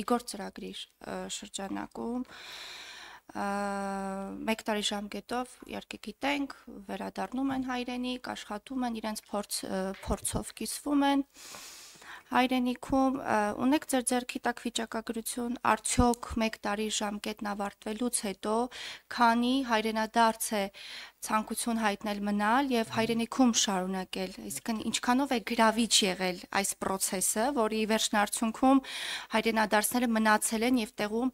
Իգոր ծրագրի շրջանակում 1 տարի ժամկետով իհարկե գիտենք, վերադառնում են հայրենիք, աշխատում են, իրենց փորձով կիսվում են հայրենիքում, ունեք ձեր ձեռքի տակ վիճակագրություն, արդյոք 1 տարի ժամկետն ավարտվելուց հետո, քանի հայրենադարձ է ցանկություն հայտնել մնալ եւ հայրենիքում շարունակել, այսինքն ինչքանով է գրավիչ եղել այս process-ը, որի վերջնարդյունքում հայրենադարձները մնացել են եւ տեղում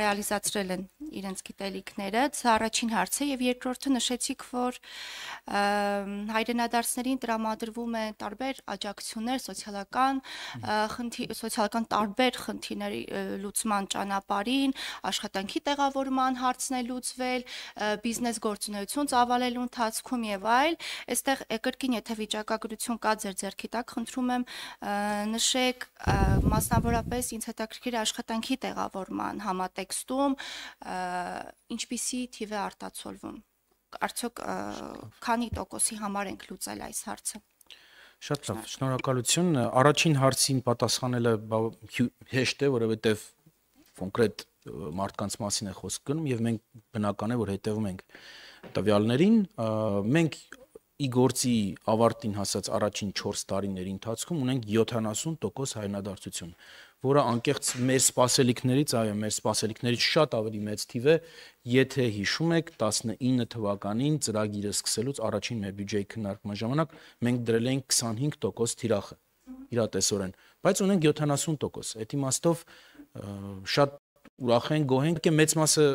ռեալիզացրել են իրենց գիտելիքները, դա առաջին հարցը եւ երկրորդը նշեցիք, որ հայրենադարձներին տրամադրվում են տարբեր աջակցություններ, սոցիալական տարբեր խնդիրների լուծման ճանապարհին, աշխատանքի տեղավորման հարցն է լուծվել, բիզնես գործունեություն ծավալելու ընթացքում եւ այլ, այստեղ կրկին եթե վիճակագրություն կա ձեր ձեռքի տակ, խնդրում եմ նշեք մասնավորապես ինձ հետաքրքիր աշխատանքի տեղավորման համատեքստում ինչպիսի թիվ է արտացոլվում, արդյոք քանի տոկոսի համար ենք լուծել այս հարցը։ Շատ լավ, շնորհակալություն, առաջին հարցին պատասխանելը հեշտ է, որովհետեւ կոնկրետ մարդկանց մասին է խոսք գնում եւ մենք բնական է որ հետեւում ենք տվյալներին, մենք ի գործի ավարտին հասած առաջին 4 տարիների ընթացքում ունենք 70% հայրենադարձություն, որը անկեղծ մեր սպասելիքներից, այո, մեր սպասելիքներից շատ ավելի մեծ թիվ է, եթե հիշում եք 19 թվականին ծրագիրը սկսելուց առաջին մեր բյուջեի քննարկման ժամանակ մենք դրել էինք 25% թիրախը իրատեսորեն, բայց ունենք 70%, այդ իմաստով շատ ուրախ ենք, գոհ ենք, մեծ մասը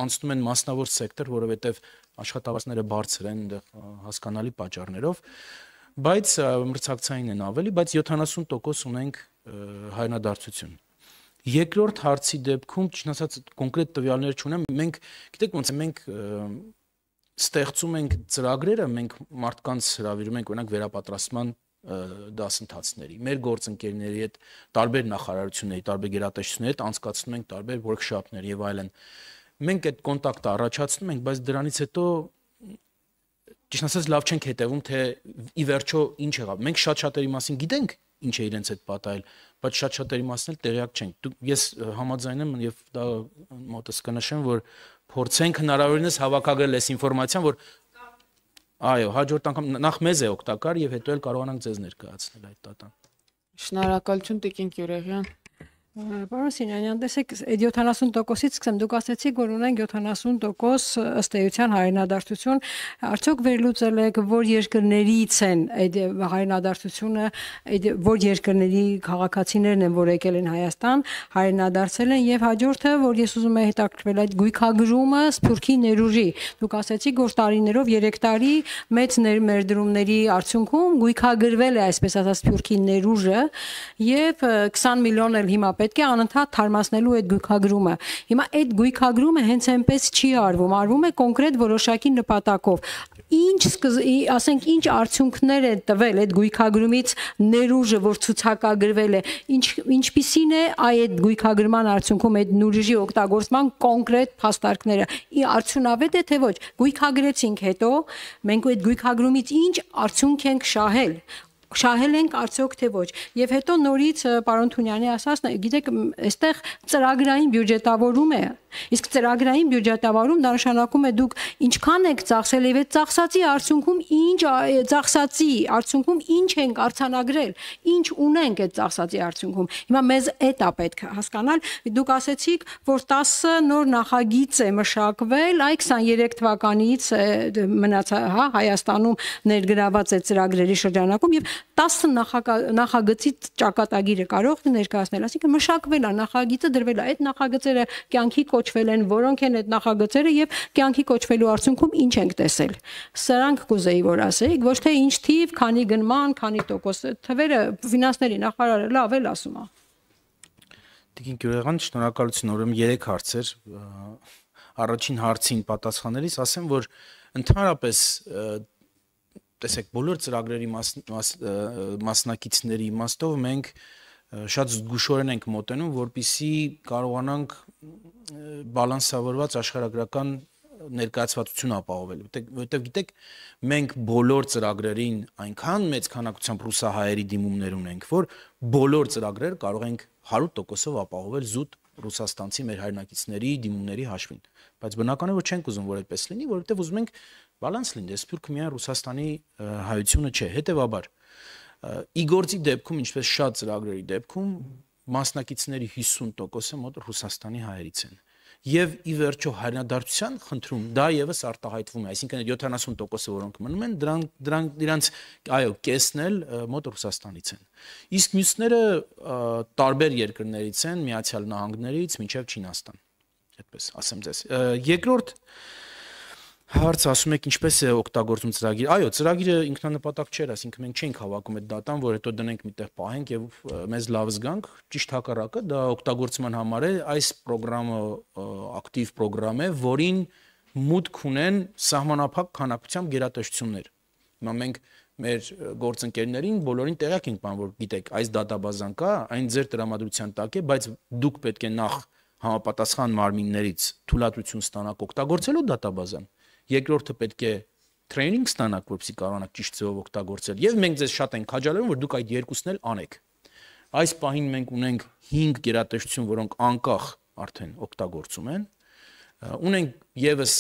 անցնում են մասնավոր սեկտոր, որովհետև աշխատավարձները բարձր են հասկանալի պատճառներով, բայց մրցակցային են ավելի, բայց 70% ունենք հայրենադարձություն։ Երկրորդ հարցի դեպքում, ճիշտ ասած, կոնկրետ տվյալներ չունեմ, մենք, գիտեք ոնց է, մենք ստեղծում ենք ծրագրերը, մենք մարդկանց հրավիրում ենք օրինակ վերապատրաստման դասընթացների, մեր գործընկերների հետ, տարբեր նախարարությունների, տարբեր գերատեսչությունների հետ անցկացնում ենք տարբեր workshop-ներ եւ այլն։ Մենք այդ կոնտակտը առաջացնում ենք, բայց դրանից հետո ճիշտ ասած լավ չենք հետևում, թե ի վերջո ինչ եղավ։ Մենք շատ-շատերի մասին գիտենք, ինչ է իրենց հետ պատահել, բայց շատ-շատերի մասին էլ տեղյակ չենք։ Ես համաձայն եմ եւ դա մոտս կնշեմ, որ փորձենք հնարավորինս հավաքագրել այս ինֆորմացիան, որ այո, հաջորդ անգամ նախ մեզ է օգտակար եւ հետո էլ կարողանանք ձեզ ներկայացնել այդ դատան։ Շնորհակալություն Տիկին Գյուրեղյան։ Պարոն Սինյանյան, տեսեք, այդ 70%-ից սկսեմ, դուք ասացիք, որ ունենք 70% ըստ էության հայրենադարձություն, արդյոք վերլուծել եք, որ երկրներից են այդ հայրենադարձությունը, որ երկրների քաղաքացիներն են, որ եկել են Հայաստան, հայրենադարձել են եւ հաջորդը, որ ես ուզում եմ հետաքրքրվել այդ գույքագրումը Սփյուռքի ներուժի։ Դուք ասացիք, որ տարիներով 3 տարի մեծ ներդրումների արդյունքում գույքագրվել է, այսպես ասած, Սփյուռքի ներուժը եւ 20 միլիոն էլ հիմա պետք է անընդհատ թարմացնելու այդ գույքագրումը։ Հիմա այդ գույքագրումը հենց այնպես չի արվում է կոնկրետ որոշակի նպատակով։ Ասենք ինչ արդյունքներ է տվել այդ գույքագրումից ներուժը, որ ցուցակագրվել է, ինչպիսին է այդ գույքագրման արդյունքում այդ ներուժի օգտագործման կոնկրետ փաստարկները։ Արդյունավետ է թե ոչ։ Գույքագրեցինք հետո մենք այդ գույքագրումից ինչ արդյունք ենք շահել ենք արդյոք թե ոչ։ Եվ հետո նորից պարոն Թունյանի ասածն է, գիտեք, այստեղ ծրագրային բյուջետավորում է, իսկ ծրագրային բյուջետավորում դա նշանակում է դուք ինչքան եք ծախսել եւ այդ ծախսածի արդյունքում ինչ ենք արձանագրել, ինչ ունենք այդ ծախսածի արդյունքում։ Հիմա մեզ այդ է պետք հասկանալ, դուք ասեցիք, որ 10 նոր նախագիծ է մշակվել, այ 23 թվականից Հայաստանում ներգրաված է ծրագրերի շրջանակում եւ 10 նախագծի ճակատագիրը կարող ներկայացնել, այսինքն մշակվել է նախագիծը, դրվել է այդ նախագծերը կյանքի կոչվել են, որոնք են այդ նախագծերը եւ կյանքի կոչվելու արդյունքում ինչ ենք տեսել։ Սրանք կուզեի որ ասեիք, ոչ թե ինչ թիվ, քանի գնման, քանի տոկոս, թվերը ֆինանսների նախարարը լավ էլ ասում է։ Տիկին Գյուրեղյան, շնորհակալություն, ուրեմն 3 հարցեր։ Առաջին հարցին պատասխանելիս ասեմ, որ ընդհանրապես տեսեք, բոլոր ծրագրերի մասնակիցների իմաստով մենք շատ զգուշորեն ենք մոտենում, որպեսզի կարողանանք բալանսավորված աշխարհագրական ներկայացվածություն ապահովել, որտեղ գիտեք, մենք բոլոր ծրագրերին այնքան մեծ քանակությամբ ռուսահայերի դիմումներ ունենք, որ բոլոր ծրագրերը կարող ենք 100%-ով ապահովել զուտ ռուսաստանցի մեր հայրենակիցների դիմումների հաշվին, բայց բնական է որ չենք ուզում որ այդպես լինի, որովհետև ուզում ենք բալանս լինի, սփյուռքը միայն Ռուսաստանի հայությունը չէ, հետևաբար իգործի դեպքում, ինչպես շատ ծրագրերի դեպքում, մասնակիցների 50%-ը մոտ Ռուսաստանի հայերից են։ Եվ ի վերջո հայրենադարձության խնդրում դա եւս արտահայտվում է, այսինքն այդ 70%-ը որոնք մնում են, դրանք իրանց այո, կեսն էլ մոտ Ռուսաստանից են։ Իսկ մյուսները տարբեր երկրներից են, Միացյալ Նահանգներից մինչև Չինաստան, այդպես ասեմ ձեզ։ Երկրորդ հարց ասում եք ինչպես է օգտագործում ծրագիրը։ Այո, ծրագիրը ինքնանպատակ չէր, այսինքն մենք չենք հավաքում այդ դատան, որ հետո դնենք միտեղ պահենք եւ մեզ լավ զգանք, ճիշտ հակառակը, դա օգտագործման համար է, այս ծրագրամը ակտիվ ծրագրամ է, որին մուտք ունեն սահմանափակ քանակությամբ գերատեսչություններ։ Հիմա մենք մեր գործընկերներին բոլորին տեղյակ ենք բան, որ գիտեք, այս դատաբազան կա, այն ձեր տրամադրության տակ է, բայց դուք պետք է նախ համապատասխան մարմիններից թույլատվություն ստանաք օգտագործելու դատաբազան։ Երկրորդը պետք է տրեյնինգ ստանաք, որպեսզի կարողանաք ճիշտ ձևով օգտագործել, եւ մենք ձեզ շատ ենք քաջալերում, որ դուք այդ երկուսն էլ անեք։ Այս պահին մենք ունենք 5 գերատեսչություն, որոնք անկախ արդեն օգտագործում են, ունենք եւս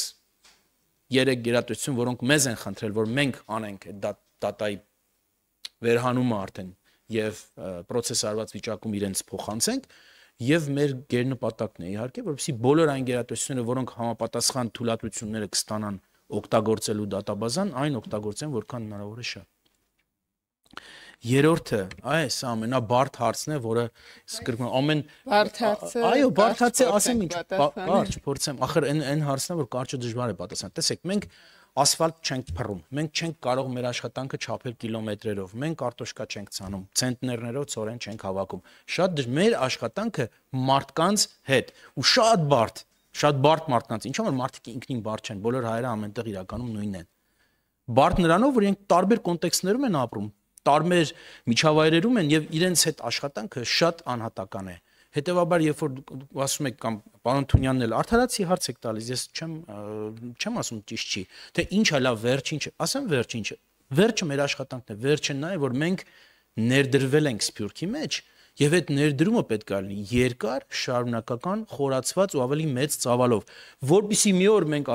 3 գերատեսչություն, որոնք մեզ են խնդրել, որ մենք անենք այդ դատայի վերհանումը արդեն եւ process արված վիճակում իրենց փոխանցենք։ Եվ մեր գերնպատակն է իհարկե, որովհետեւ բոլոր այն գերատեսչությունները, որոնք համապատասխան թույլատվությունները կստանան օգտագործելու դատաբազան, այն օգտագործեն որքան հնարավոր է շատ։ Երրորդը, այս ամենաբարդ հարցն է, որը սկրկում ամեն բարդ հարցը։ Այո, բարդ հարցը ասեմ ինչ, կարճ փորձեմ, ախր այն հարցն է, որ կարճը դժվար է պատասխանել։ Տեսեք, մենք ասֆալտ չենք փռում, մենք չենք կարող մեր աշխատանքը չափել կիլոմետրերով, մենք կարտոշկա չենք ցանում, ցենտներներով ծորեն չենք հավաքում։ Շատ մեր աշխատանքը մարդկանց հետ ու շատ բարդ մարդկանց, ինչու՞ որ մարդիկ ինքնին բարդ չեն, բոլոր հայերը ամենտեղ իրականում նույնն են։ Բարդ նրանով, որ իրենք տարբեր կոնտեքստներում են ապրում, տարբեր միջավայրերում են եւ իրենց հետ աշխատանքը շատ անհատական է։ Հետևաբար, երբ որ ասում եք կամ պարոն Թունյանն էլ արդարացի հարց եք տալիս, ես չեմ ասում ճիշտ չի, թե ինչ է լավ, վերջին չէ, ասեմ վերջին չէ։ Վերջը մեր աշխատանքն է, վերջը նա է, որ մենք ներդրվել ենք Սփյուռքի մեջ եւ այդ ներդրումը պետք է լինի երկար, շարունակական, խորացված ու ավելի մեծ ծավալով, որբիսի մի օր մենք